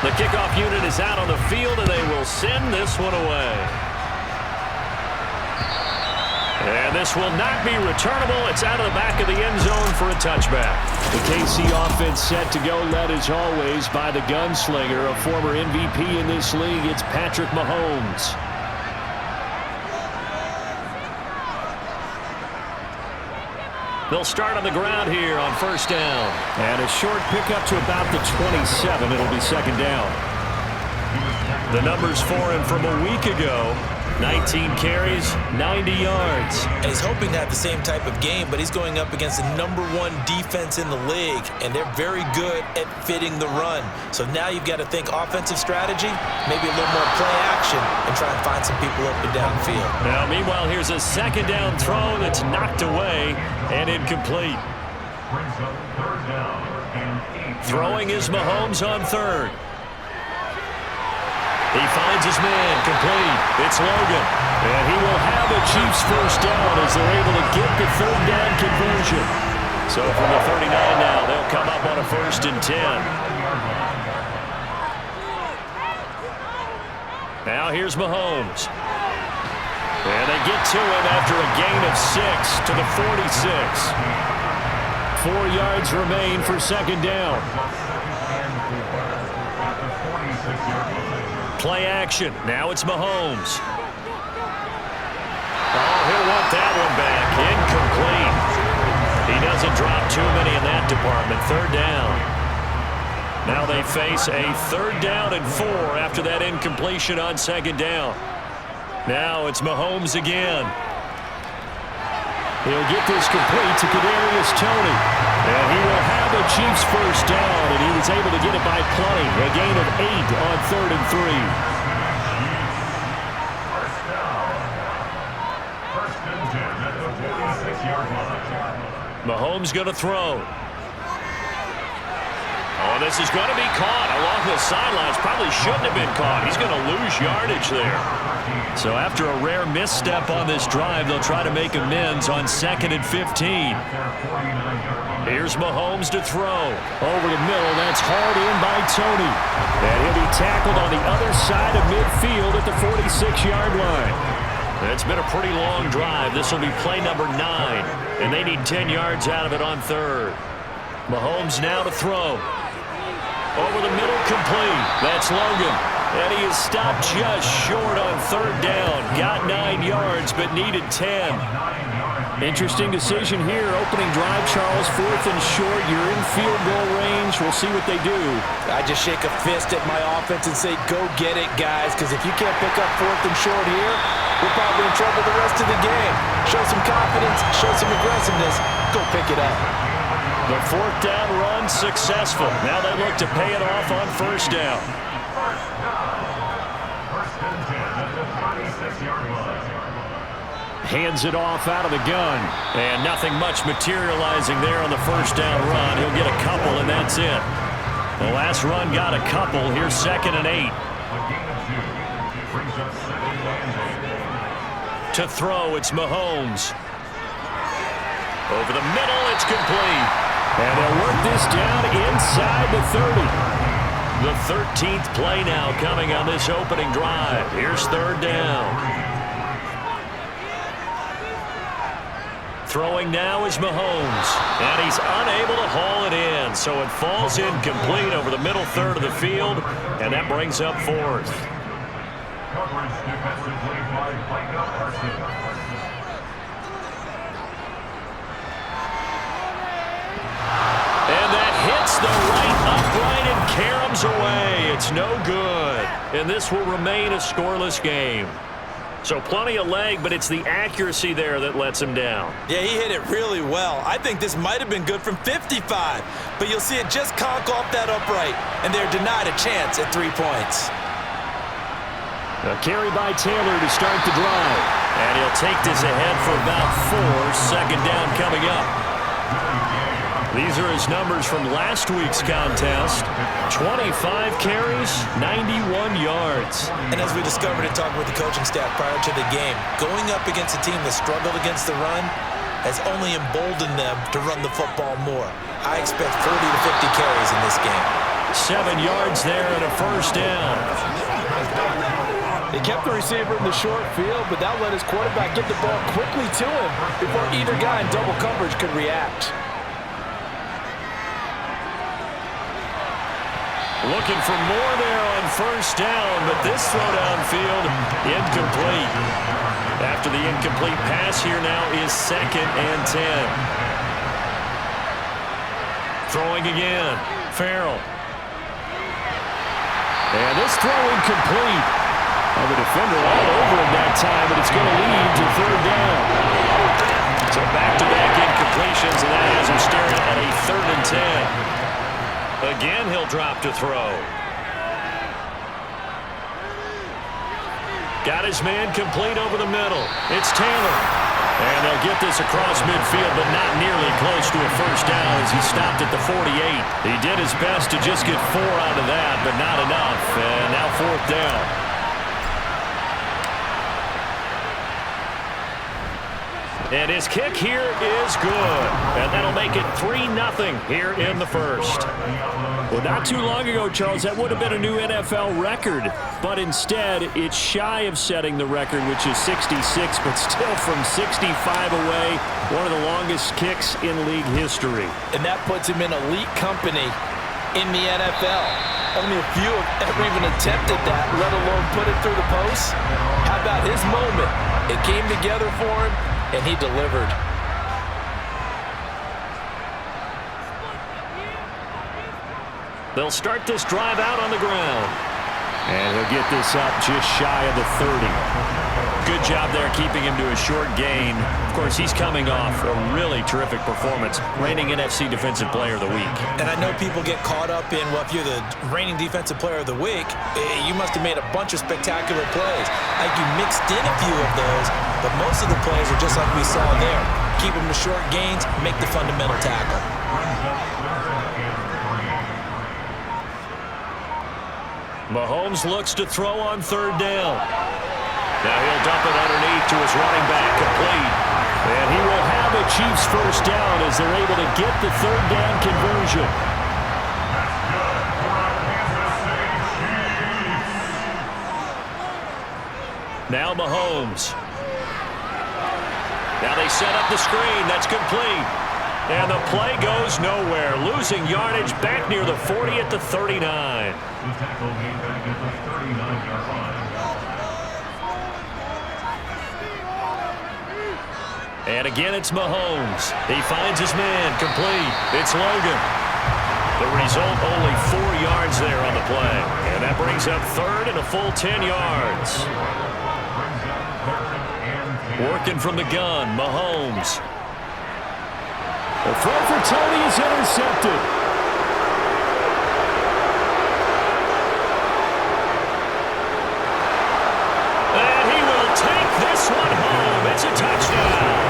The kickoff unit is out on the field, and they will send this one away. And this will not be returnable. It's out of the back of the end zone for a touchback. The KC offense set to go, led as always by the gunslinger, a former MVP in this league. It's Patrick Mahomes. They'll start on the ground here on first down. And a short pickup to about the 27. It'll be second down. The numbers for him from a week ago. 19 carries, 90 yards. And he's hoping to have the same type of game, but he's going up against the #1 defense in the league, and they're very good at fitting the run. So now you've got to think offensive strategy, maybe a little more play action, and try and find some people open downfield. Now, meanwhile, here's a second down throw that's knocked away and incomplete. Throwing is Mahomes on third. He finds his man, complete. It's Logan. And he will have the Chiefs first down as they're able to get the third down conversion. So from the 39 now, they'll come up on a 1st and 10. Now here's Mahomes. And they get to him after a gain of 6 to the 46. 4 yards remain for second down. Play action. Now it's Mahomes. Oh, he'll want that one back. Incomplete. He doesn't drop too many in that department. Third down. Now they face a 3rd down and 4 after that incompletion on second down. Now it's Mahomes again. He'll get this complete to Kadarius Toney. And he will have the Chiefs first down, and he was able to get it by plenty. A gain of 8 on 3rd and 3. Mahomes going to throw. Oh, this is going to be caught along the sidelines. Probably shouldn't have been caught. He's going to lose yardage there. So after a rare misstep on this drive, they'll try to make amends on 2nd and 15. Here's Mahomes to throw. Over the middle, that's hauled in by Toney. And he'll be tackled on the other side of midfield at the 46-yard line. It's been a pretty long drive. This will be play number 9. And they need 10 yards out of it on 3rd. Mahomes now to throw. Over the middle, complete. That's Logan. And he is stopped just short on 3rd down. Got 9 yards, but needed 10. Interesting decision here. Opening drive, Charles. 4th and short. You're in field goal range. We'll see what they do. I just shake a fist at my offense and say, go get it, guys, because if you can't pick up 4th and short here, we're probably in trouble the rest of the game. Show some confidence, show some aggressiveness, go pick it up. The 4th down run successful. Now they look to pay it off on 1st down. Hands it off out of the gun. And nothing much materializing there on the 1st down run. He'll get a couple, and that's it. The last run got a couple. Here's 2nd and 8. To throw, it's Mahomes. Over the middle, it's complete. And they'll work this down inside the 30. The 13th play now coming on this opening drive. Here's 3rd down. Throwing now is Mahomes. And he's unable to haul it in. So it falls incomplete over the middle 3rd of the field. And that brings up 4th. And that hits the right upright and caroms away. It's no good. And this will remain a scoreless game. So plenty of leg, but it's the accuracy there that lets him down. Yeah, he hit it really well. I think this might have been good from 55. But you'll see it just conk off that upright. And they're denied a chance at 3 points. A carry by Taylor to start the drive. And he'll take this ahead for about 4. 2nd down coming up. These are his numbers from last week's contest. 25 carries, 91 yards. And as we discovered in talking with the coaching staff prior to the game, going up against a team that struggled against the run has only emboldened them to run the football more. I expect 40 to 50 carries in this game. 7 yards there and a first down. They kept the receiver in the short field, but that let his quarterback get the ball quickly to him before either guy in double coverage could react. Looking for more there on first down, but this throw downfield incomplete. After the incomplete pass, here now is 2nd and 10. Throwing again. Farrell. And this throw incomplete. The defender all over him that time, but it's going to lead to 3rd down. So back-to-back incompletions, and that has him staring at a 3rd and 10. Again, he'll drop to throw. Got his man complete over the middle. It's Taylor. And they'll get this across midfield, but not nearly close to a first down as he stopped at the 48. He did his best to just get 4 out of that, but not enough. And now 4th down. And his kick here is good. And that'll make it 3-0 here in the first. Well, not too long ago, Charles, that would have been a new NFL record. But instead, it's shy of setting the record, which is 66, but still from 65 away, one of the longest kicks in league history. And that puts him in elite company in the NFL. Only a few have ever even attempted that, let alone put it through the post. How about his moment? It came together for him, and he delivered. They'll start this drive out on the ground. And he'll get this up just shy of the 30. Good job there keeping him to a short gain. Of course, he's coming off a really terrific performance, reigning NFC Defensive Player of the Week. And I know people get caught up in, well, if you're the reigning Defensive Player of the Week, you must have made a bunch of spectacular plays. Like you mixed in a few of those, but most of the plays are just like we saw there. Keep them to short gains, make the fundamental tackle. Mahomes looks to throw on 3rd down. Now he'll dump it underneath to his running back, complete. And he will have a Chiefs first down as they're able to get the 3rd down conversion. Now Mahomes. Now they set up the screen. That's complete. And the play goes nowhere. Losing yardage back near the 40 at the 39. And again, it's Mahomes. He finds his man, complete. It's Logan. The result, only 4 yards there on the play. And that brings up 3rd and a full 10 yards. Working from the gun, Mahomes. The throw for Tony is intercepted. And he will take this one home. It's a touchdown.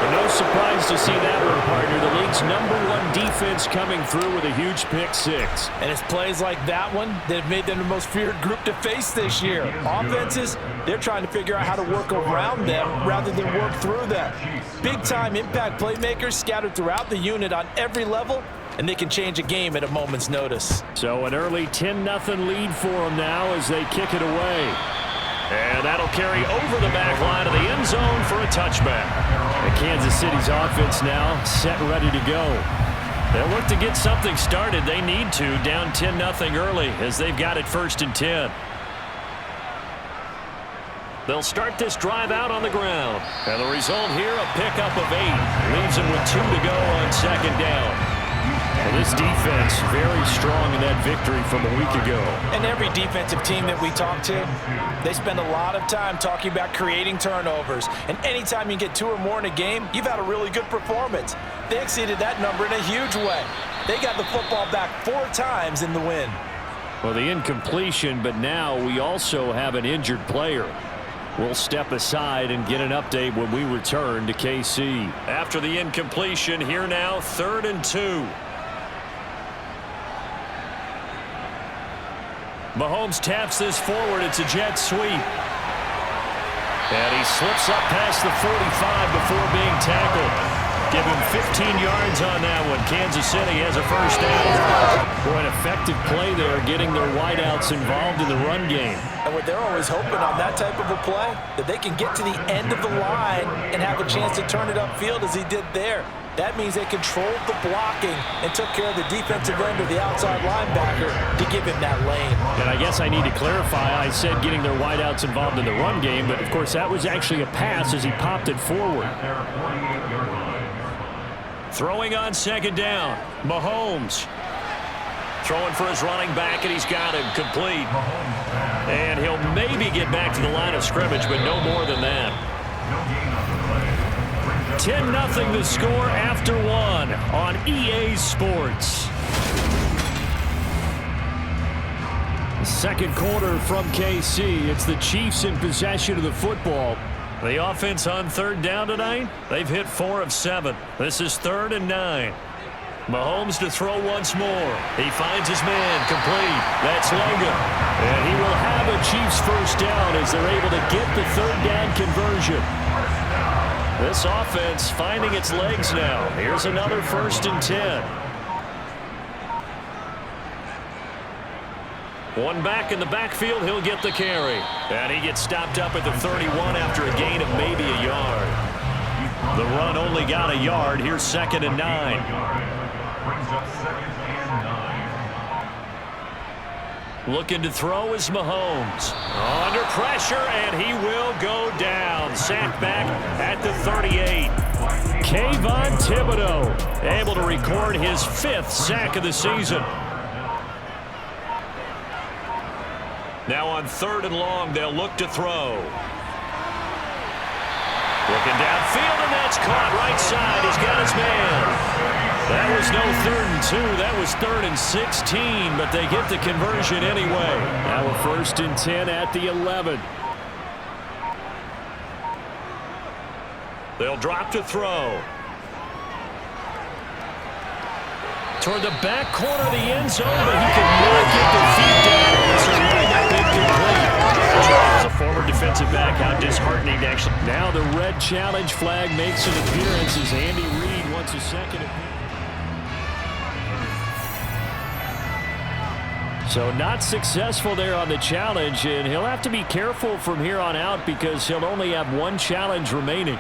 And no surprise to see that one, partner. The league's #1 defense coming through with a huge pick 6. And it's plays like that one that have made them the most feared group to face this year. Offenses, they're trying to figure out how to work around them rather than work through them. Big-time impact playmakers scattered throughout the unit on every level, and they can change a game at a moment's notice. So an early 10-0 lead for them now as they kick it away. And that'll carry over the back line of the end zone for a touchback. And Kansas City's offense now set and ready to go. They'll look to get something started. They need to, down 10-0 early as they've got it 1st and 10. They'll start this drive out on the ground. And the result here, a pickup of 8. Leaves them with 2 to go on 2nd down. Well, this defense very strong in that victory from a week ago. And every defensive team that we talk to, they spend a lot of time talking about creating turnovers. And anytime you get 2 or more in a game, you've had a really good performance. They exceeded that number in a huge way. They got the football back 4 times in the win. Well, the incompletion, but now we also have an injured player. We'll step aside and get an update when we return to KC. After the incompletion, here now, 3rd and 2. Mahomes taps this forward. It's a jet sweep. And he slips up past the 45 before being tackled. Give him 15 yards on that one. Kansas City has a first down. Boy, an effective play there, getting their wideouts involved in the run game. And what they're always hoping on that type of a play, that they can get to the end of the line and have a chance to turn it upfield as he did there. That means they controlled the blocking and took care of the defensive end or the outside linebacker to give him that lane. And I guess I need to clarify, I said getting their wideouts involved in the run game, but of course that was actually a pass as he popped it forward. Throwing on second down, Mahomes. Throwing for his running back, and he's got him complete. And he'll maybe get back to the line of scrimmage, but no more than that. 10-0 the score after one on EA Sports. Second quarter from KC. It's the Chiefs in possession of the football. The offense on third down tonight, they've hit 4 of 7. This is 3rd and 9. Mahomes to throw once more. He finds his man complete. That's Logan. And he will have a Chiefs first down as they're able to get the third down conversion. This offense finding its legs now. Here's another 1st and 10. One back in the backfield, he'll get the carry. And he gets stopped up at the 31 after a gain of maybe a yard. The run only got a yard. Here's 2nd and 9. Looking to throw is Mahomes. Under pressure, and he will go down. Sacked back at the 38. Kayvon Thibodeau able to record his 5th sack of the season. Now on 3rd and long, they'll look to throw. Looking downfield, and that's caught right side. He's got his man. That was no 3rd and 2. That was 3rd and 16, but they get the conversion anyway. Now a 1st and 10 at the 11. They'll drop to throw. Toward the back corner of the end zone, but he could not get the feet down. This is running up incomplete. As a former defensive back, how disheartening actually. Now the red challenge flag makes an appearance as Andy Reid wants a second appearance. So not successful there on the challenge, and he'll have to be careful from here on out because he'll only have 1 challenge remaining.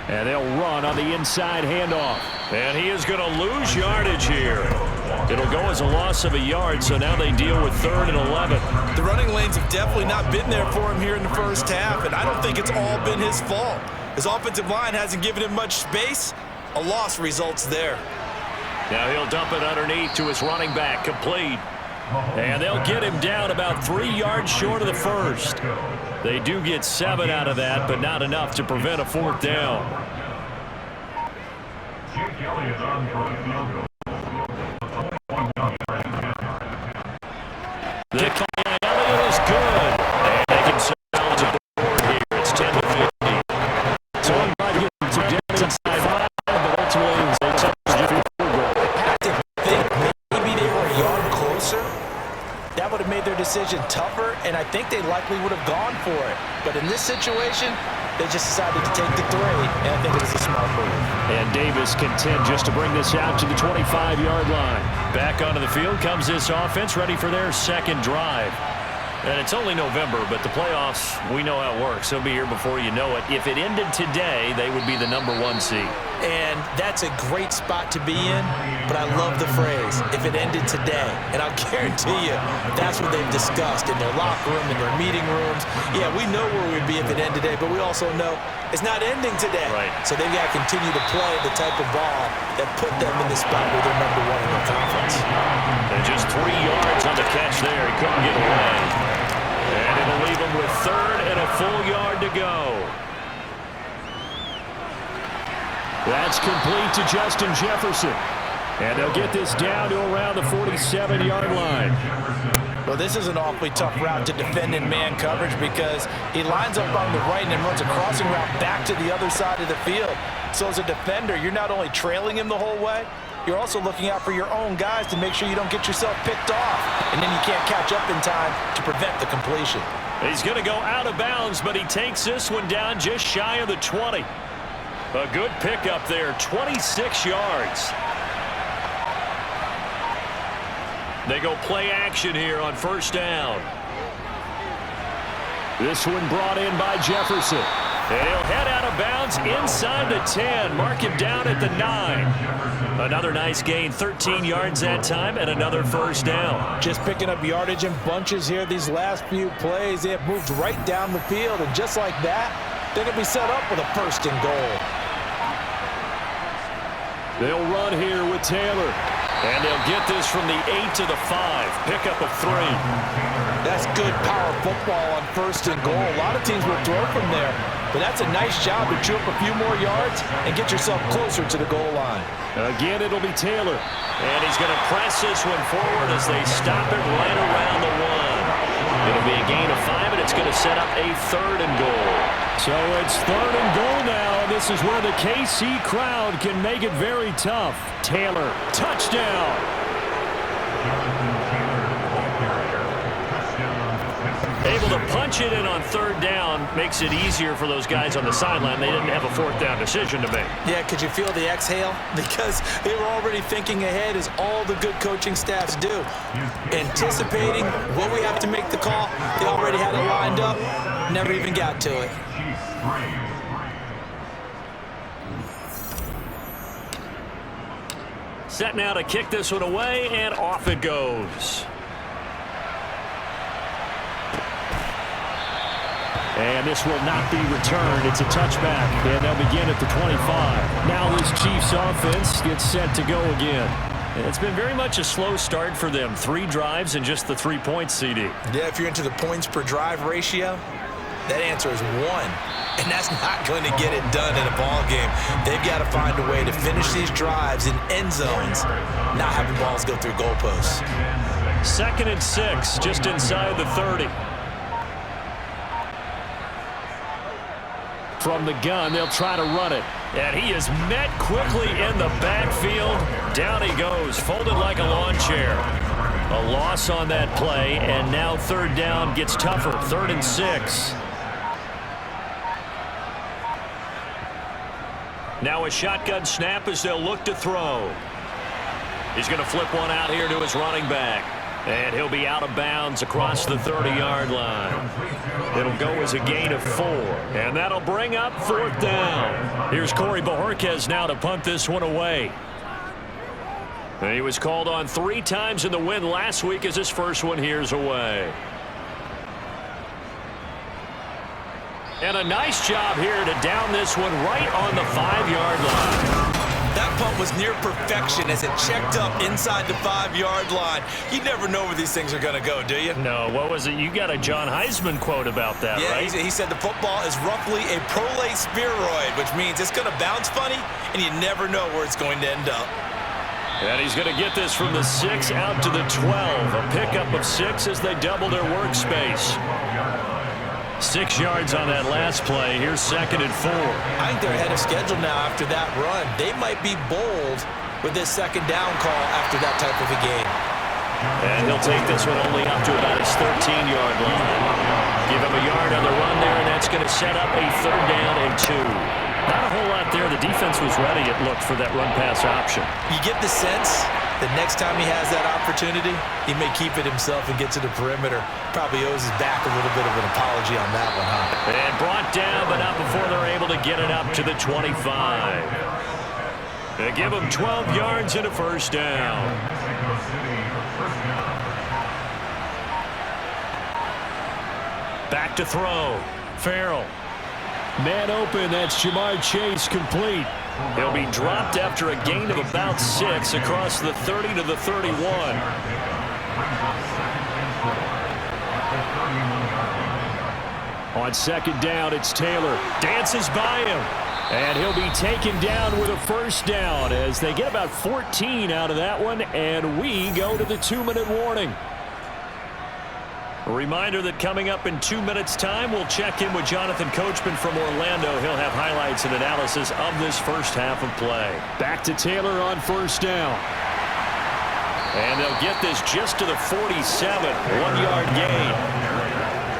And they'll run on the inside handoff. And he is going to lose yardage here. It'll go as a loss of a yard, so now they deal with 3rd and 11. The running lanes have definitely not been there for him here in the first half, and I don't think it's all been his fault. His offensive line hasn't given him much space. A loss results there. Now he'll dump it underneath to his running back, complete. And they'll get him down about 3 yards short of the first. They do get 7 out of that, but not enough to prevent a 4th down. The kick by Elliott is good. And they can salvage a board here. It's 10-50. So I'm trying to get them to down inside 5, but ultimately they touch the field goal. I think maybe they were a yard closer. That would have made their decision tougher, and I think they likely would have gone for it. But in this situation, they just decided to take the 3, and I think it was a smart move. And Davis content just to bring this out to the 25-yard line. Back onto the field comes this offense, ready for their 2nd drive. And it's only November, but the playoffs, we know how it works. They'll be here before you know it. If it ended today, they would be the #1 seed. And that's a great spot to be in, but I love the phrase, if it ended today. And I'll guarantee you, that's what they've discussed in their locker room, in their meeting rooms. Yeah, we know where we'd be if it ended today, but we also know it's not ending today. Right. So they've got to continue to play the type of ball that put them in the spot where they're #1 in the conference. And just 3 yards on the catch there. He couldn't get away. And it'll leave him with 3rd and a full yard to go. That's complete to Justin Jefferson. And they'll get this down to around the 47-yard line. Well, this is an awfully tough route to defend in man coverage because he lines up on the right and then runs a crossing route back to the other side of the field. So as a defender, you're not only trailing him the whole way, you're also looking out for your own guys to make sure you don't get yourself picked off. And then you can't catch up in time to prevent the completion. He's going to go out of bounds, but he takes this one down just shy of the 20. A good pickup there, 26 yards. They go play action here on first down. This one brought in by Jefferson. And he'll head out of bounds inside the 10. Mark him down at the 9. Another nice gain, 13 yards that time, and another first down. Just picking up yardage in bunches here these last few plays. They have moved right down the field, and just like that, they're going to be set up with a first and goal. They'll run here with Taylor. And they'll get this from the 8 to the 5. Pickup of 3. That's good power football on first and goal. A lot of teams will throw from there, but that's a nice job to chew up a few more yards and get yourself closer to the goal line. Again, it'll be Taylor. And he's going to press this one forward as they stop it right around the 1. It'll be a gain of 5, and it's going to set up a third and goal. So it's third and goal now. This is where the KC crowd can make it very tough. Taylor, touchdown. Able to punch it in on third down makes it easier for those guys on the sideline. They didn't have a fourth down decision to make. Yeah, could you feel the exhale? Because they were already thinking ahead, as all the good coaching staffs do. Anticipating when we have to make the call, they already had it lined up, never even got to it. Set now to kick this one away, and off it goes. And this will not be returned. It's a touchback, and they'll begin at the 25. Now this Chiefs offense gets set to go again. It's been very much a slow start for them. 3 drives and just the 3 points, CD. Yeah, if you're into the points per drive ratio, that answer is 1. And that's not going to get it done in a ball game. They've got to find a way to finish these drives in end zones, not having balls go through goalposts. 2nd and 6, just inside the 30. From the gun, they'll try to run it. And he is met quickly in the backfield. Down he goes, folded like a lawn chair. A loss on that play, and now third down gets tougher. 3rd and 6. Now a shotgun snap as they'll look to throw. He's going to flip one out here to his running back. And he'll be out of bounds across the 30-yard line. It'll go as a gain of 4. And that'll bring up 4th down. Here's Corey Bojorquez now to punt this one away. And he was called on 3 times in the win last week as his first one here's away. And a nice job here to down this one right on the 5-yard line. That punt was near perfection as it checked up inside the 5-yard line. You never know where these things are going to go, do you? No, what was it? You got a John Heisman quote about that, yeah, right? He said the football is roughly a prolate spheroid, which means it's going to bounce funny, and you never know where it's going to end up. And he's going to get this from the 6 out to the 12. A pickup of 6 as they double their workspace. 6 yards on that last play. Here's 2nd and 4. I think they're ahead of schedule now after that run. They might be bold with this 2nd down call after that type of a game. And he'll take this one only up to about his 13-yard line. Give him a yard on the run there, and that's going to set up a 3rd down and 2. Not a whole lot there. The defense was ready, it looked, for that run-pass option. You get the sense that next time he has that opportunity, he may keep it himself and get to the perimeter. Probably owes his back a little bit of an apology on that one, huh? And brought down, but not before they're able to get it up to the 25. They give him 12 yards and a first down. Back to throw. Farrell. Man open, that's Jamar Chase, complete. He'll be dropped after a gain of about 6 across the 30 to the 31. On 2nd down, it's Taylor. Dances by him. And he'll be taken down with a first down as they get about 14 out of that one, and we go to the 2-minute warning. A reminder that coming up in 2 minutes' time, we'll check in with Jonathan Coachman from Orlando. He'll have highlights and analysis of this first half of play. Back to Taylor on first down. And they'll get this just to the 47. 1-yard gain.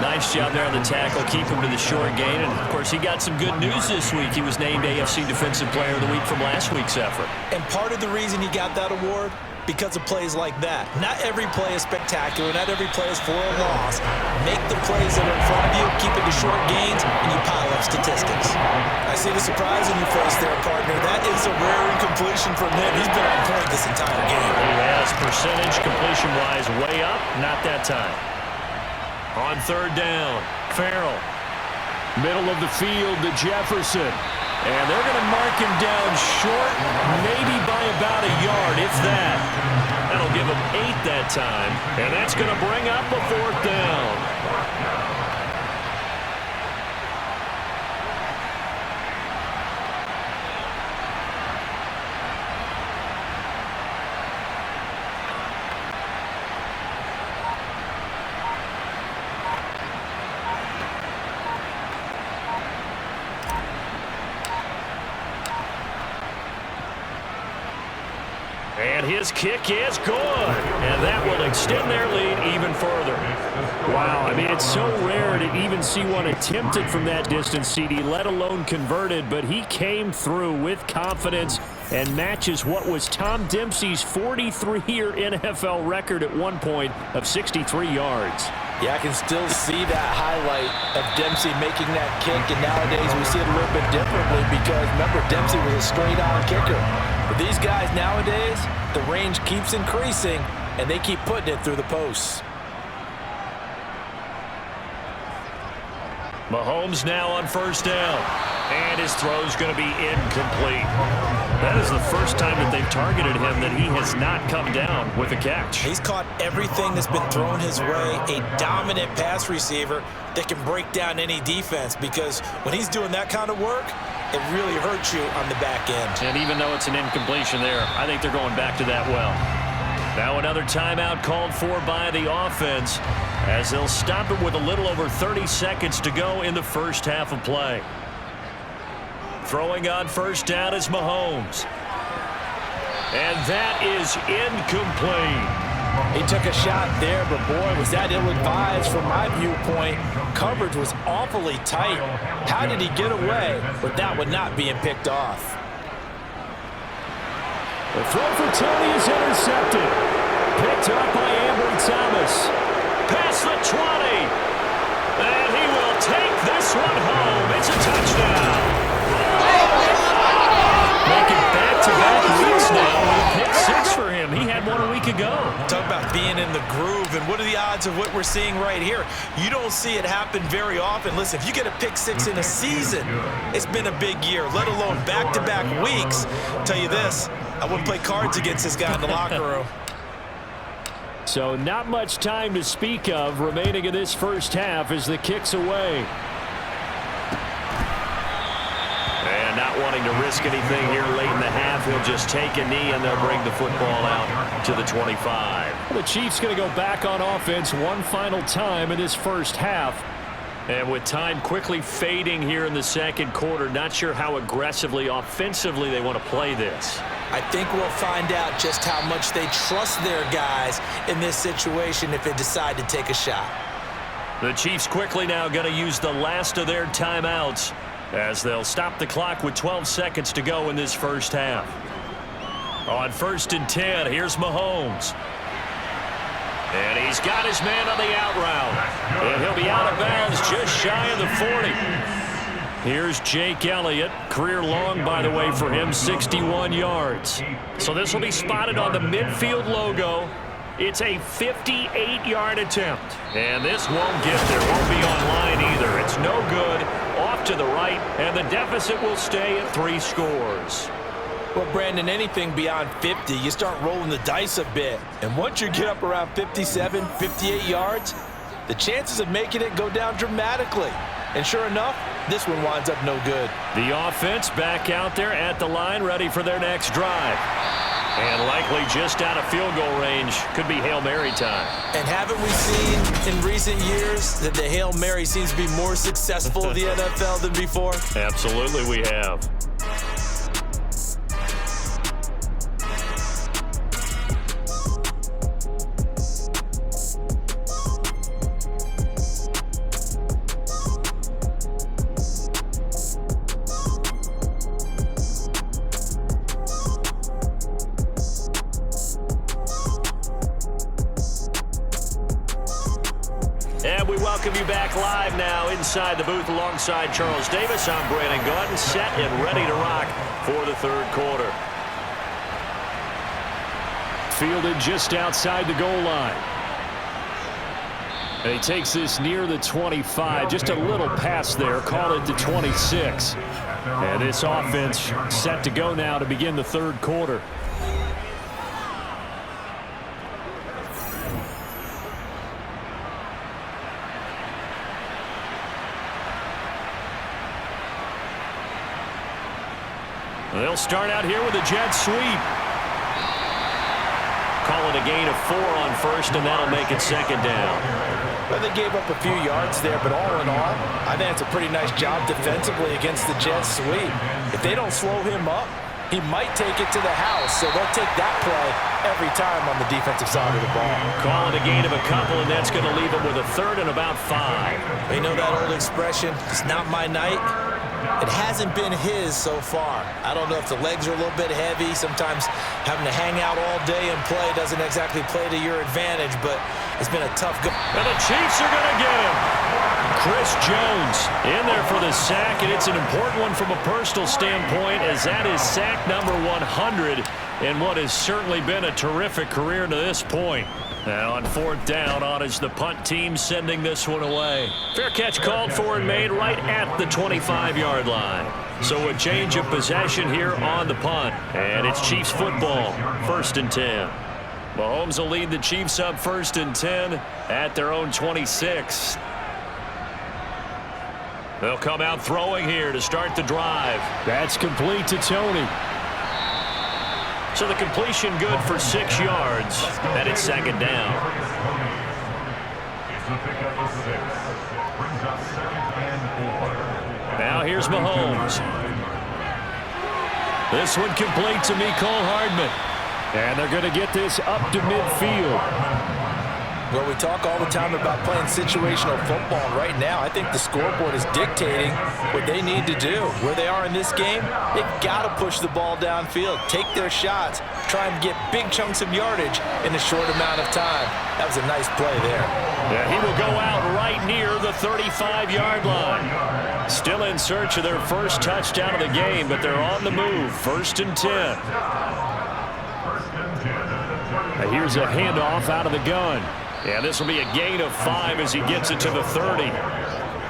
Nice job there on the tackle. Keep him to the short gain. And, of course, he got some good news this week. He was named AFC Defensive Player of the Week from last week's effort. And part of the reason he got that award, because of plays like that. Not every play is spectacular. Not every play is for a loss. Make the plays that are in front of you, keep it to short gains, and you pile up statistics. I see the surprise in your face there, partner. That is a rare incompletion from him. He's been on point this entire game. He has percentage completion-wise way up. Not that time. On third down, Farrell. Middle of the field to Jefferson. And they're going to mark him down short, maybe by about a yard, if that. That'll give him 8 that time, and that's going to bring up a fourth down. And his kick is good. And that will extend their lead even further. Wow, I mean, it's so rare to even see one attempted from that distance, CD, let alone converted. But he came through with confidence and matches what was Tom Dempsey's 43-year NFL record at one point of 63 yards. Yeah, I can still see that highlight of Dempsey making that kick, and nowadays we see it a little bit differently because, remember, Dempsey was a straight-on kicker. But these guys nowadays, the range keeps increasing, and they keep putting it through the posts. Mahomes now on first down, and his throw's going to be incomplete. That is the first time that they've targeted him that he has not come down with a catch. He's caught everything that's been thrown his way, a dominant pass receiver that can break down any defense, because when he's doing that kind of work, it really hurts you on the back end. And even though it's an incompletion there, I think they're going back to that well. Now another timeout called for by the offense as they'll stop it with a little over 30 seconds to go in the first half of play. Throwing on first down is Mahomes. And that is incomplete. He took a shot there, but boy, was that ill-advised from my viewpoint. Coverage was awfully tight. How did he get away with that one not being picked off? The throw for Tony is intercepted. Picked up by Ambry Thomas. Past the 20. And he will take this one home. It's a touchdown. Making back-to-back weeks now with a pick 6 for him. He had one a week ago. Talk about being in the groove, and what are the odds of what we're seeing right here? You don't see it happen very often. Listen, if you get a pick 6 in a season, it's been a big year, let alone back-to-back weeks. I'll tell you this, I wouldn't play cards against this guy in the locker room. So not much time to speak of remaining in this first half as the kick's away. And not wanting to risk anything here late in the half, he'll just take a knee and they'll bring the football out to the 25. The Chiefs going to go back on offense one final time in this first half. And with time quickly fading here in the second quarter, not sure how aggressively, offensively they want to play this. I think we'll find out just how much they trust their guys in this situation if they decide to take a shot. The Chiefs quickly now going to use the last of their timeouts as they'll stop the clock with 12 seconds to go in this first half. On 1st and 10, here's Mahomes. And he's got his man on the out route. And he'll be out of bounds just shy of the 40. Here's Jake Elliott. Career long, by the way, for him, 61 yards. So this will be spotted on the midfield logo. It's a 58-yard attempt. And this won't get there. Won't be online either. It's no good. Off to the right. And the deficit will stay at 3 scores. Well, Brandon, anything beyond 50, you start rolling the dice a bit. And once you get up around 57, 58 yards, the chances of making it go down dramatically. And sure enough, this one winds up no good. The offense back out there at the line, ready for their next drive. And likely just out of field goal range. Could be Hail Mary time. And haven't we seen in recent years that the Hail Mary seems to be more successful in the NFL than before? Absolutely we have. welcome you back live now inside the booth alongside Charles Davis. I'm Brandon Gaudin, set and ready to rock for the third quarter. Fielded just outside the goal line. And he takes this near the 25, just a little pass there, call it the 26. And this offense set to go now to begin the third quarter. They'll start out here with a jet sweep. Call it a gain of 4 on first, and that'll make it second down. Well, they gave up a few yards there, but all in all, I think it's a pretty nice job defensively against the jet sweep. If they don't slow him up, he might take it to the house, so they'll take that play every time on the defensive side of the ball. Call it a gain of a couple, and that's going to leave them with a third and about 5. You know that old expression, it's not my night? It hasn't been his so far. I don't know if the legs are a little bit heavy. Sometimes having to hang out all day and play doesn't exactly play to your advantage, but it's been a tough go. And the Chiefs are going to get him. Chris Jones in there for the sack, and it's an important one from a personal standpoint, as that is sack number 100 in what has certainly been a terrific career to this point. Now on fourth down, on is the punt team sending this one away. Fair catch called for and made right at the 25-yard line. So a change of possession here on the punt. And it's Chiefs football, 1st and 10. Mahomes will lead the Chiefs up 1st and 10 at their own 26. They'll come out throwing here to start the drive. That's complete to Tony. So the completion good for 6 yards, and it's second down. Now here's Mahomes. This one complete to Mecole Hardman. And they're going to get this up to midfield. Well, we talk all the time about playing situational football, and right now I think the scoreboard is dictating what they need to do. Where they are in this game, they've got to push the ball downfield, take their shots, try and get big chunks of yardage in a short amount of time. That was a nice play there. Yeah, he will go out right near the 35-yard line. Still in search of their first touchdown of the game, but they're on the move, 1st and 10. Here's a handoff out of the gun. Yeah, this will be a gain of 5 as he gets it to the 30.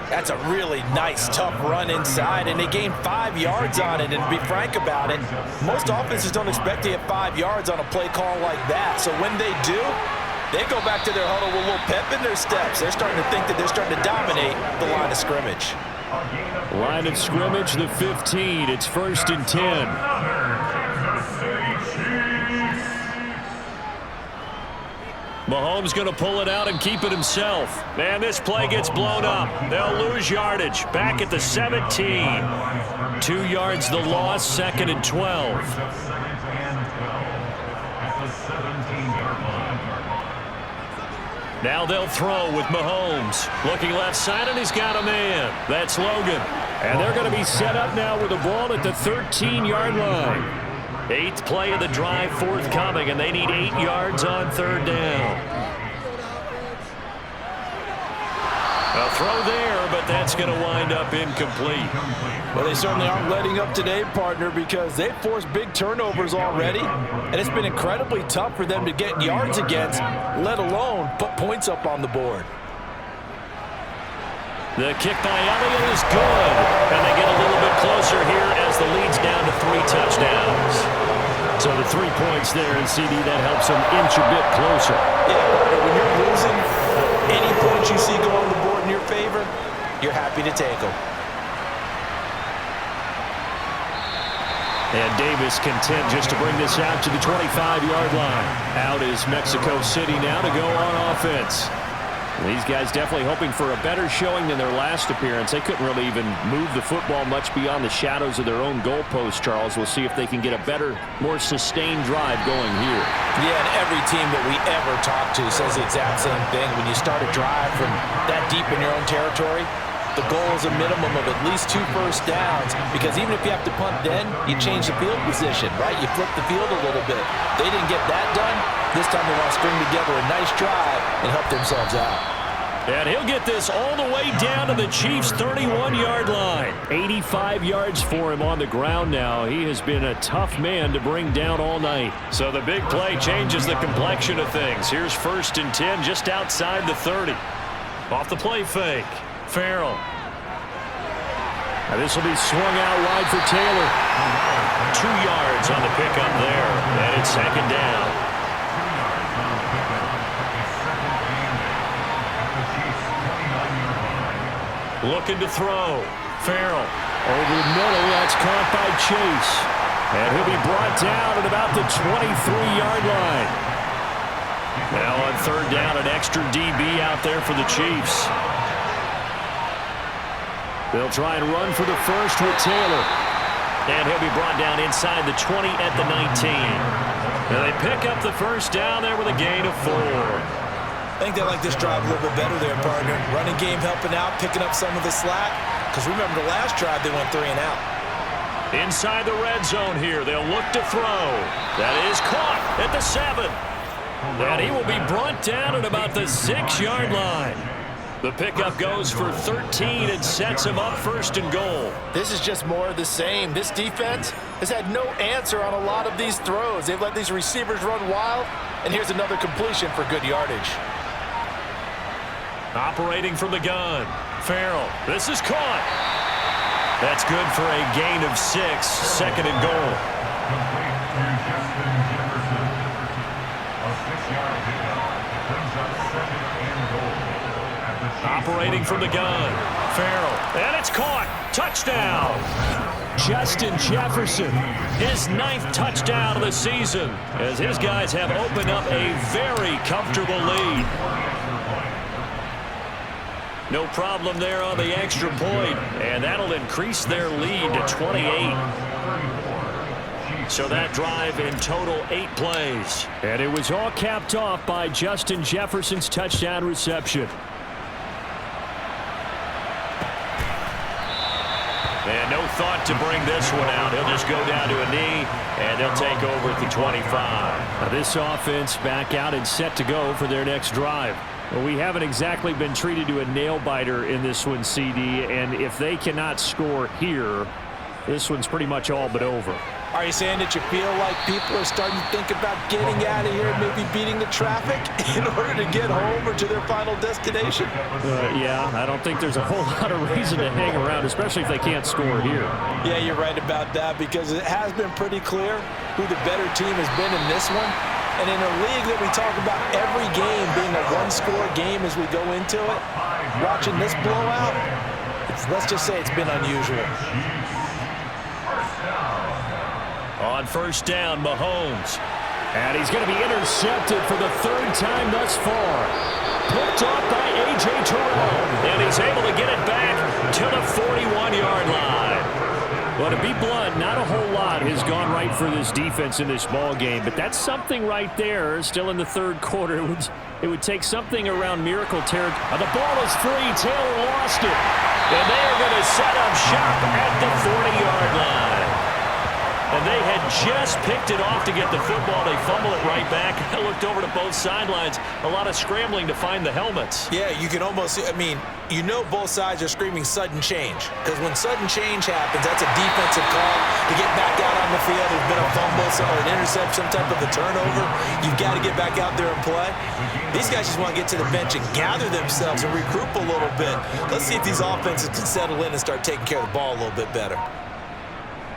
That's a really nice, tough run inside, and they gained 5 yards on it. And to be frank about it, most offenses don't expect to get 5 yards on a play call like that. So when they do, they go back to their huddle with a little pep in their steps. They're starting to think that they're starting to dominate the line of scrimmage. Line of scrimmage, the 15. It's 1st and 10. Mahomes going to pull it out and keep it himself. Man, this play gets blown up. They'll lose yardage. Back at the 17. 2 yards the loss, 2nd and 12. Now they'll throw with Mahomes. Looking left side, and he's got a man. That's Logan. And they're going to be set up now with the ball at the 13-yard line. 8th play of the drive forthcoming, and they need 8 yards on 3rd down. A throw there, but that's going to wind up incomplete. Well, they certainly aren't letting up today, partner, because they've forced big turnovers already, and it's been incredibly tough for them to get yards against, let alone put points up on the board. The kick by Elliott is good, and they get a little bit closer here as the lead's down to 3 touchdowns. So the 3 points there, and CD, that helps them inch a bit closer. Yeah, when you're losing, any points you see go on the board in your favor, you're happy to take them. And Davis content just to bring this out to the 25-yard line. Out is Mexico City now to go on offense. These guys definitely hoping for a better showing than their last appearance. They couldn't really even move the football much beyond the shadows of their own goalpost, Charles. We'll see if they can get a better, more sustained drive going here. Yeah, and every team that we ever talk to says the exact same thing. When you start a drive from that deep in your own territory, the goal is a minimum of at least 2 first downs, because even if you have to punt then, you change the field position, right? You flip the field a little bit. They didn't get that done. This time they want to string together a nice drive and help themselves out. And he'll get this all the way down to the Chiefs' 31-yard line. 85 yards for him on the ground now. He has been a tough man to bring down all night. So the big play changes the complexion of things. Here's 1st and 10 just outside the 30. Off the play fake. Farrell. Now this will be swung out wide for Taylor. 2 yards on the pickup there. And it's 2nd down. Looking to throw. Farrell. Over the middle, that's caught by Chase. And he'll be brought down at about the 23-yard line. Now on 3rd down, an extra DB out there for the Chiefs. They'll try and run for the first with Taylor. And he'll be brought down inside the 20 at the 19. And they pick up the 1st down there with a gain of 4. I think they like this drive a little bit better there, partner. Running game helping out, picking up some of the slack. Because remember the last drive, they went 3 and out. Inside the red zone here, they'll look to throw. That is caught at the 7. And he will be brought down at about the 6-yard line. The pickup goes for 13 and sets him up 1st and goal. This is just more of the same. This defense has had no answer on a lot of these throws. They've let these receivers run wild, and here's another completion for good yardage. Operating from the gun. Farrell. This is caught. That's good for a gain of 6. 2nd and goal. Operating from the gun. Farrell. And it's caught. Touchdown. Justin Jefferson. His 9th touchdown of the season as his guys have opened up a very comfortable lead. No problem there on the extra point, and that'll increase their lead to 28. So that drive in total 8 plays. And it was all capped off by Justin Jefferson's touchdown reception. And no thought to bring this one out. He'll just go down to a knee, and they'll take over at the 25. Now this offense back out and set to go for their next drive. Well, we haven't exactly been treated to a nail-biter in this one, CD, and if they cannot score here, this one's pretty much all but over. Are you saying that you feel like people are starting to think about getting out of here, maybe beating the traffic in order to get home or to their final destination? Yeah, I don't think there's a whole lot of reason to hang around, especially if they can't score here. Yeah, you're right about that because it has been pretty clear who the better team has been in this one. And in a league that we talk about every game being a one-score game as we go into it, watching this blowout, let's just say it's been unusual. On 1st down, Mahomes. And he's going to be intercepted for the 3rd time thus far. Picked off by A.J. Terrell. And he's able to get it back to the 41-yard line. Well, to be blunt, not a whole lot has gone right for this defense in this ball game, but that's something right there. Still in the 3rd quarter, it would take something around miracle territory. The ball is free. Taylor lost it. And they are going to set up shop at the 40-yard line. And they had just picked it off to get the football. They fumble it right back. I looked over to both sidelines. A lot of scrambling to find the helmets. Yeah, you can almost, you know both sides are screaming sudden change. Because when sudden change happens, that's a defensive call to get back out on the field. There's been a fumble, or an interception, some type of a turnover. You've got to get back out there and play. These guys just want to get to the bench and gather themselves and regroup a little bit. Let's see if these offenses can settle in and start taking care of the ball a little bit better.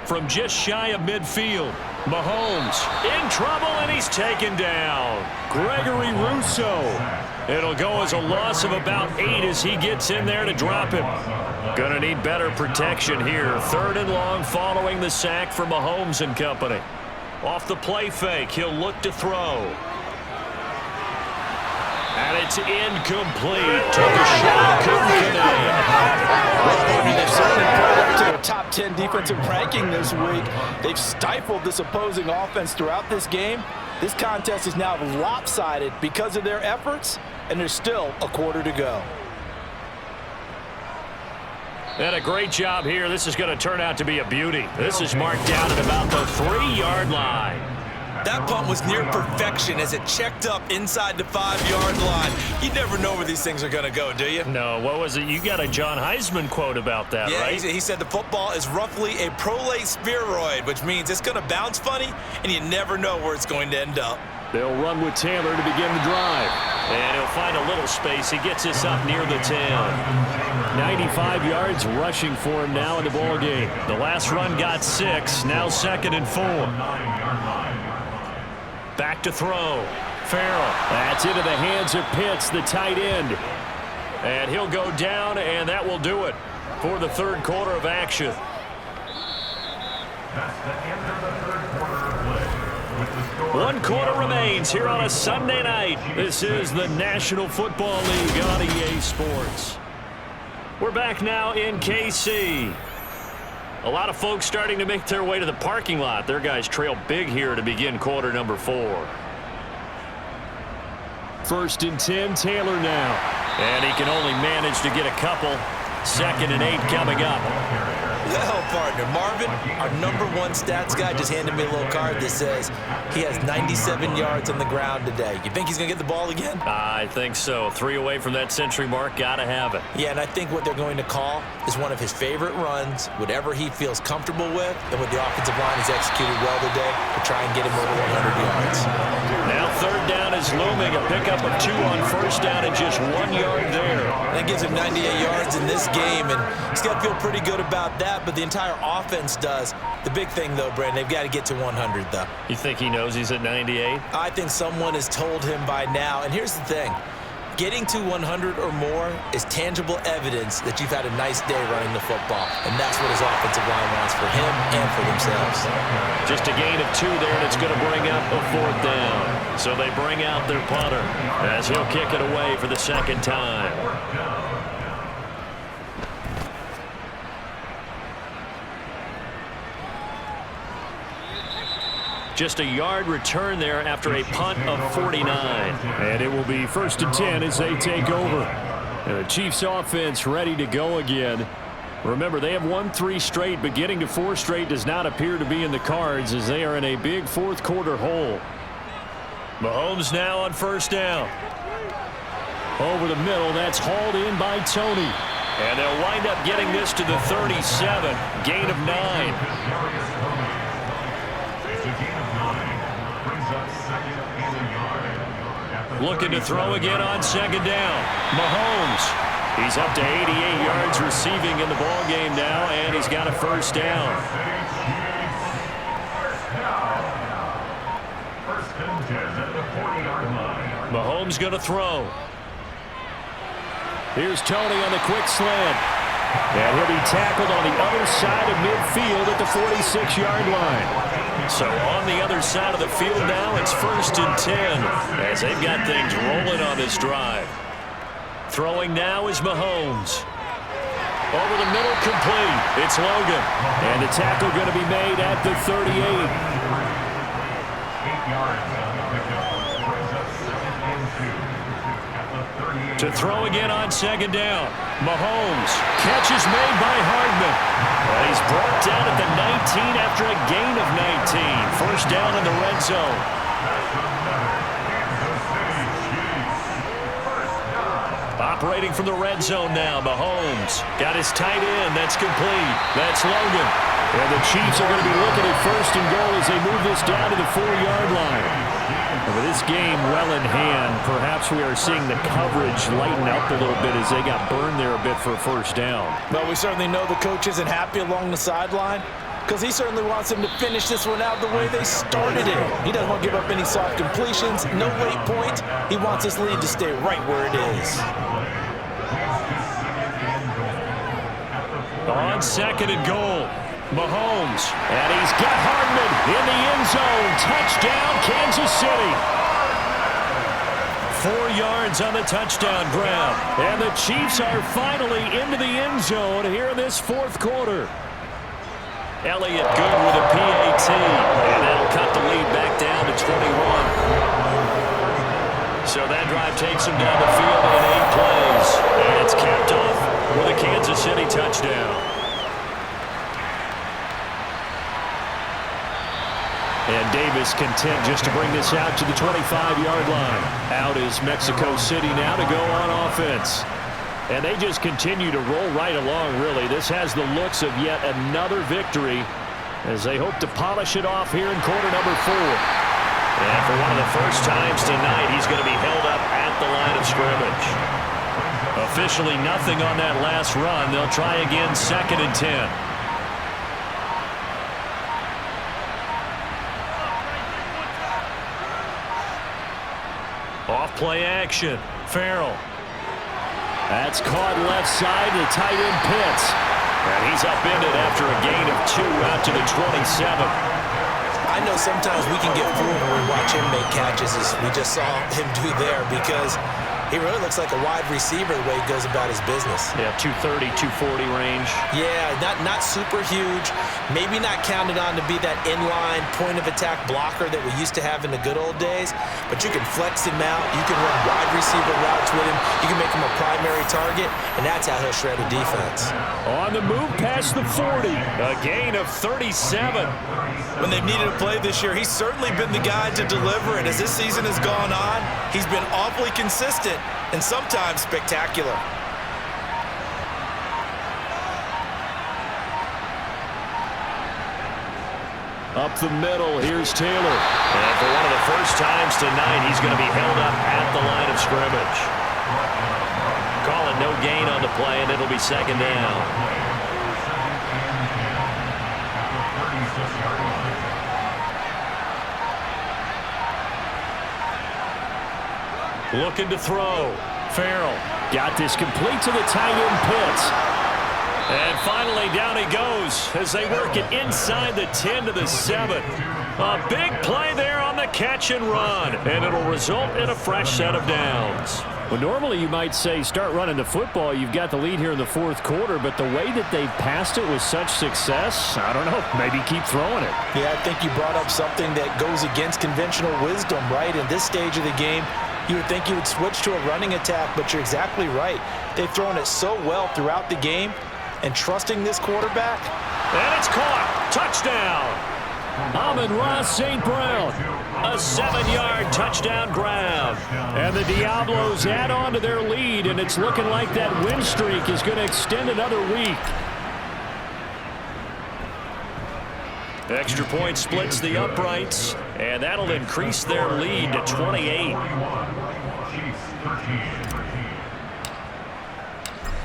From just shy of midfield, Mahomes in trouble, and he's taken down. Gregory Rousseau. It'll go as a loss of about 8 as he gets in there to drop him. Gonna need better protection here. 3rd and long following the sack for Mahomes and company. Off the play fake, he'll look to throw. And it's incomplete. Took a shot, couldn't connect. They've certainly put up to their top 10 defensive ranking this week. They've stifled this opposing offense throughout this game. This contest is now lopsided because of their efforts, and there's still a quarter to go. And a great job here. This is going to turn out to be a beauty. This is marked down at about the 3-yard line. That punt was near perfection as it checked up inside the 5-yard line. You never know where these things are going to go, do you? No, what was it? You got a John Heisman quote about that, right? Yeah, he said the football is roughly a prolate spheroid, which means it's going to bounce funny, and you never know where it's going to end up. They'll run with Taylor to begin the drive. And he'll find a little space. He gets this up near the 10. 95 yards rushing for him now in the ball game. The last run got 6. Now 2nd and 4. Back to throw. Farrell. That's into the hands of Pitts, the tight end. And he'll go down, and that will do it for the third quarter of action. That's the end of the third quarter of play. 1 quarter remains here on a Sunday night. This is the National Football League on EA Sports. We're back now in KC. A lot of folks starting to make their way to the parking lot. Their guys trail big here to begin quarter number 4. 1st and 10, Taylor now. And he can only manage to get a couple. 2nd and 8 coming up. Well, partner, Marvin, our #1 stats guy, just handed me a little card that says he has 97 yards on the ground today. You think he's going to get the ball again? I think so. 3 away from that century mark. Got to have it. Yeah, and I think what they're going to call is one of his favorite runs, whatever he feels comfortable with, and what the offensive line has executed well today to try and get him over 100 yards. Now 3rd down is looming. A pickup of 2 on 1st down and just 1 yard there. That gives him 98 yards in this game, and he's got to feel pretty good about that, but the entire offense does. The big thing, though, Brandon, they've got to get to 100, though. You think he knows he's at 98? I think someone has told him by now, and here's the thing. Getting to 100 or more is tangible evidence that you've had a nice day running the football, and that's what his offensive line wants for him and for themselves. Just a gain of 2 there, and it's going to bring up a 4th down. So they bring out their punter as he'll kick it away for the 2nd time. Just a yard return there after a punt of 49. And it will be 1st and 10 as they take over. And the Chiefs offense ready to go again. Remember, they have won 3 straight, but getting to 4 straight does not appear to be in the cards as they are in a big 4th quarter hole. Mahomes now on 1st down. Over the middle, that's hauled in by Tony. And they'll wind up getting this to the 37. Gain of 9. Looking to throw again on 2nd down. Mahomes. He's up to 88 yards receiving in the ball game now, and he's got a 1st down. Mahomes going to throw. Here's Tony on the quick slant. And he'll be tackled on the other side of midfield at the 46-yard line. So on the other side of the field now, it's 1st and 10 as they've got things rolling on this drive. Throwing now is Mahomes. Over the middle, complete. It's Logan. And the tackle going to be made at the 38. 8 yards on the pickup. Brings up 2nd and 2 at the 38. To throw again on 2nd down. Mahomes. Catch is made by Hardman. And he's brought down at the 19 after a gain of 19. 1st down in the red zone. Operating from the red zone now, Mahomes. Got his tight end. That's complete. That's Logan. And the Chiefs are going to be looking at 1st and goal as they move this down to the 4-yard line. And with this game well in hand, perhaps we are seeing the coverage lighten up a little bit as they got burned there a bit for a 1st down. Well, we certainly know the coach isn't happy along the sideline because he certainly wants them to finish this one out the way they started it. He doesn't want to give up any soft completions, no late points. He wants this lead to stay right where it is. On 2nd and goal, Mahomes. And he's got Hardman in the end zone. Touchdown, Kansas City. 4 yards on the touchdown grab. And the Chiefs are finally into the end zone here in this 4th quarter. Elliott good with a PAT. And that'll cut the lead back down to 21. So that drive takes him down the field in 8 plays. And it's capped off with a Kansas City touchdown. And Davis content just to bring this out to the 25-yard line. Out is Mexico City now to go on offense. And they just continue to roll right along, really. This has the looks of yet another victory as they hope to polish it off here in quarter number 4. And for one of the first times tonight, he's going to be held up at the line of scrimmage. Officially nothing on that last run. They'll try again 2nd and 10. Off play action. Farrell. That's caught left side to tight end Pitts. And he's upended after a gain of 2 out to the 27. I know sometimes we can get fooled when we watch him make catches, as we just saw him do there, because he really looks like a wide receiver the way he goes about his business. Yeah, 230, 240 range. Yeah, not super huge. Maybe not counted on to be that inline point-of-attack blocker that we used to have in the good old days, but you can flex him out. You can run wide receiver routes with him. You can make him a primary target, and that's how he'll shred a defense. On the move past the 40. A gain of 37. When they've needed a play this year, he's certainly been the guy to deliver, and as this season has gone on, he's been awfully consistent and sometimes spectacular. Up the middle, here's Taylor. And for one of the first times tonight, he's going to be held up at the line of scrimmage. Calling no gain on the play, and it'll be 2nd down. Looking to throw. Farrell. Got this complete to the tight end Pitts. And finally down he goes as they work it inside the 10 to the 7. A big play there on the catch and run. And it'll result in a fresh set of downs. Well, normally you might say start running the football. You've got the lead here in the 4th quarter, but the way that they've passed it with such success, I don't know, maybe keep throwing it. Yeah, I think you brought up something that goes against conventional wisdom, right? In this stage of the game, you would think you would switch to a running attack, but you're exactly right. They've thrown it so well throughout the game, and trusting this quarterback. And it's caught. Touchdown. Amon-Ra St. Brown. A 7-yard touchdown grab. And the Diablos add on to their lead, and it's looking like that win streak is going to extend another week. Extra point splits the uprights, and that'll increase their lead to 28.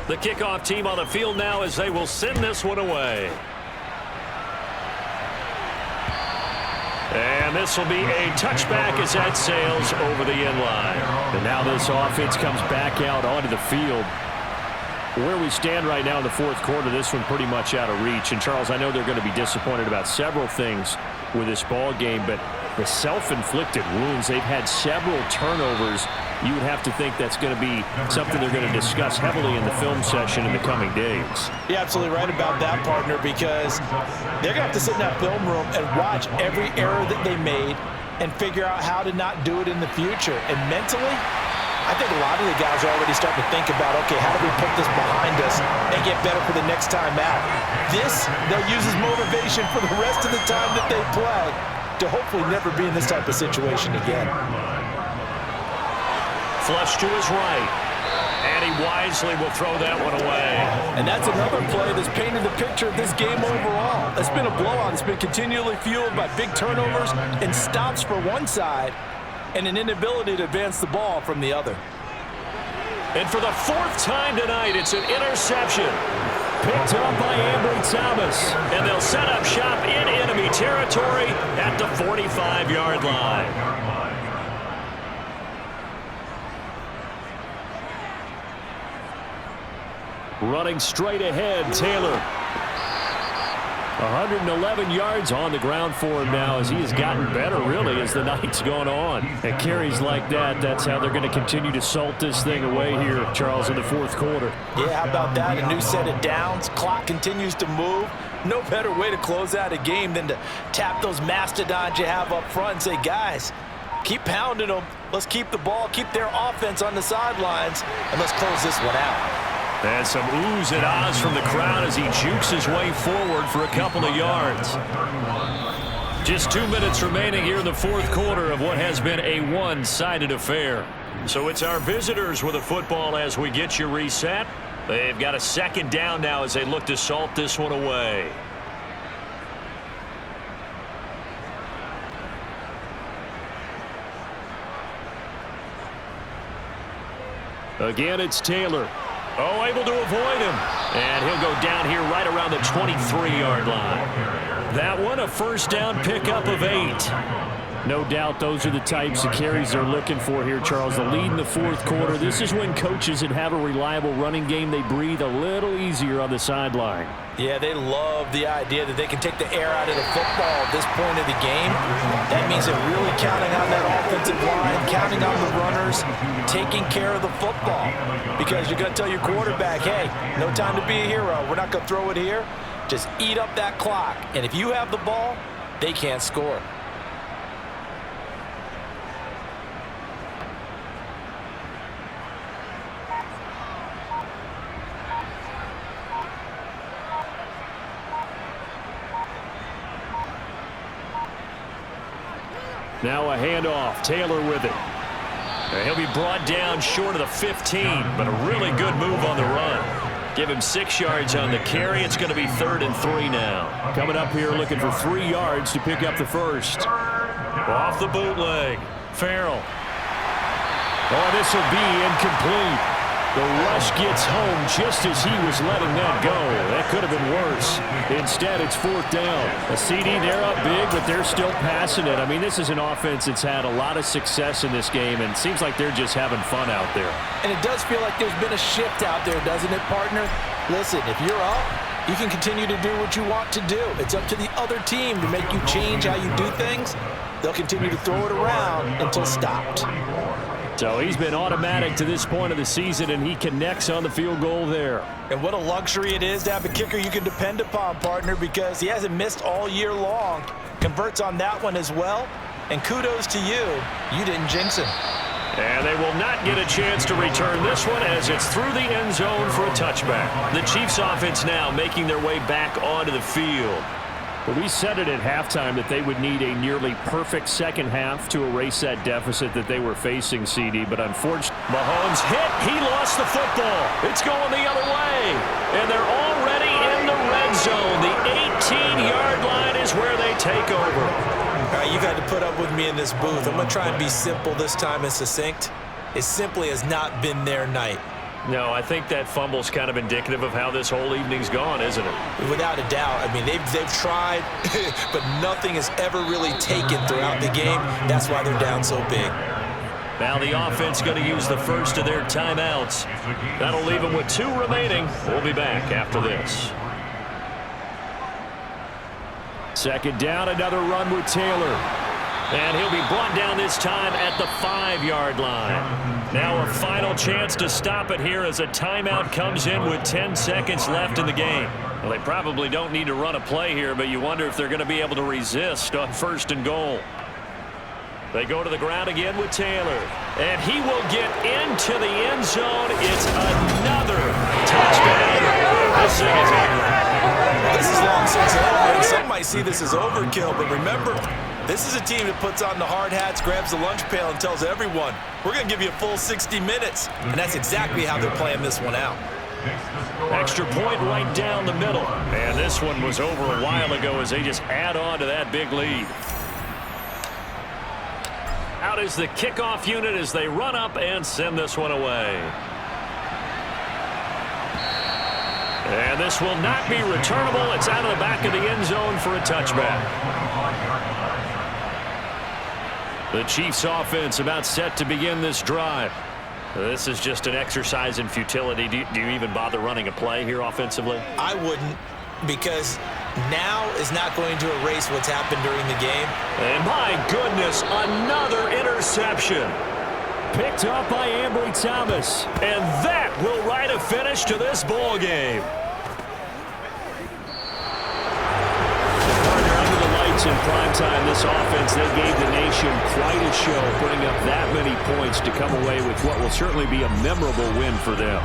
The kickoff team on the field now as they will send this one away. And this will be a touchback as that sails over the end line. And now this offense comes back out onto the field. Where we stand right now in the 4th quarter, this one pretty much out of reach. And, Charles, I know they're going to be disappointed about several things with this ball game, but the self-inflicted wounds, they've had several turnovers. You would have to think that's going to be something they're going to discuss heavily in the film session in the coming days. You're absolutely right about that, partner, because they're going to have to sit in that film room and watch every error that they made and figure out how to not do it in the future. And mentally, I think a lot of the guys are already starting to think about, okay, how do we put this behind us and get better for the next time out? This, they'll use as motivation for the rest of the time that they play to hopefully never be in this type of situation again. Flush to his right. And he wisely will throw that one away. And that's another play that's painted the picture of this game overall. It's been a blowout. It's been continually fueled by big turnovers and stops for one side and an inability to advance the ball from the other. And for the 4th time tonight, it's an interception. Picked up by Ambry Thomas. And they'll set up shop in enemy territory at the 45-yard line. Running straight ahead, Taylor. 111 yards on the ground for him now as he has gotten better, really, as the night's gone on. And carries like that, that's how they're going to continue to salt this thing away here, Charles, in the 4th quarter. Yeah, how about that? A new set of downs. Clock continues to move. No better way to close out a game than to tap those mastodons you have up front and say, guys, keep pounding them. Let's keep the ball, keep their offense on the sidelines, and let's close this one out. And some oohs and ahs from the crowd as he jukes his way forward for a couple of yards. Just 2 minutes remaining here in the fourth quarter of what has been a one-sided affair. So it's our visitors with the football as we get you reset. They've got a second down now as they look to salt this one away. Again, it's Taylor. Oh, able to avoid him. And he'll go down here right around the 23-yard line. That one, a first down pickup of 8. No doubt those are the types of carries they're looking for here, Charles. The lead in the fourth quarter. This is when coaches that have a reliable running game, they breathe a little easier on the sideline. Yeah, they love the idea that they can take the air out of the football at this point of the game. That means they're really counting on that offensive line, counting on the runners, taking care of the football. Because you're going to tell your quarterback, hey, no time to be a hero. We're not going to throw it here. Just eat up that clock. And if you have the ball, they can't score. Now a handoff. Taylor with it. He'll be brought down short of the 15, but a really good move on the run. Give him 6 yards on the carry. It's going to be 3rd and 3 now. Coming up here looking for 3 yards to pick up the first. Off the bootleg. Farrell. Oh, this will be incomplete. The rush gets home just as he was letting that go. That could have been worse. Instead, it's 4th down. A CD, they're up big, but they're still passing it. I mean, this is an offense that's had a lot of success in this game, and it seems like they're just having fun out there. And it does feel like there's been a shift out there, doesn't it, partner? Listen, if you're up, you can continue to do what you want to do. It's up to the other team to make you change how you do things. They'll continue to throw it around until stopped. So he's been automatic to this point of the season, and he connects on the field goal there. And what a luxury it is to have a kicker you can depend upon, partner, because he hasn't missed all year long. Converts on that one as well. And kudos to you. You didn't jinx him. And they will not get a chance to return this one as it's through the end zone for a touchback. The Chiefs offense now making their way back onto the field. Well, we said it at halftime that they would need a nearly perfect second half to erase that deficit that they were facing, CD. But unfortunately, Mahomes hit. He lost the football. It's going the other way. And they're already in the red zone. The 18-yard line is where they take over. All right, you've had to put up with me in this booth. I'm going to try and be simple this time and succinct. It simply has not been their night. No, I think that fumble's kind of indicative of how this whole evening's gone, isn't it? Without a doubt. I mean, they've tried, but nothing has ever really taken throughout the game. That's why they're down so big. Now the offense going to use the first of their timeouts. That'll leave them with 2 remaining. We'll be back after this. second down, another run with Taylor. And he'll be brought down this time at the 5-yard line. Now a final chance to stop it here as a timeout comes in with 10 seconds left in the game. Well, they probably don't need to run a play here, but you wonder if they're going to be able to resist on 1st and goal. They go to the ground again with Taylor. And he will get into the end zone. It's another touchdown. This thing is over. This is long since over, and some might see this as overkill, but remember, this is a team that puts on the hard hats, grabs the lunch pail, and tells everyone, we're going to give you a full 60 minutes. And that's exactly how they're playing this one out. Extra point right down the middle. And this one was over a while ago as they just add on to that big lead. Out is the kickoff unit as they run up and send this one away. And this will not be returnable. It's out of the back of the end zone for a touchback. The Chiefs offense about set to begin this drive. This is just an exercise in futility. Do you even bother running a play here offensively? I wouldn't, because now is not going to erase what's happened during the game. And my goodness, another interception. Picked up by Ambry Thomas. And that will write a finish to this ball game. In prime time, this offense, they gave the nation quite a show, putting up that many points to come away with what will certainly be a memorable win for them.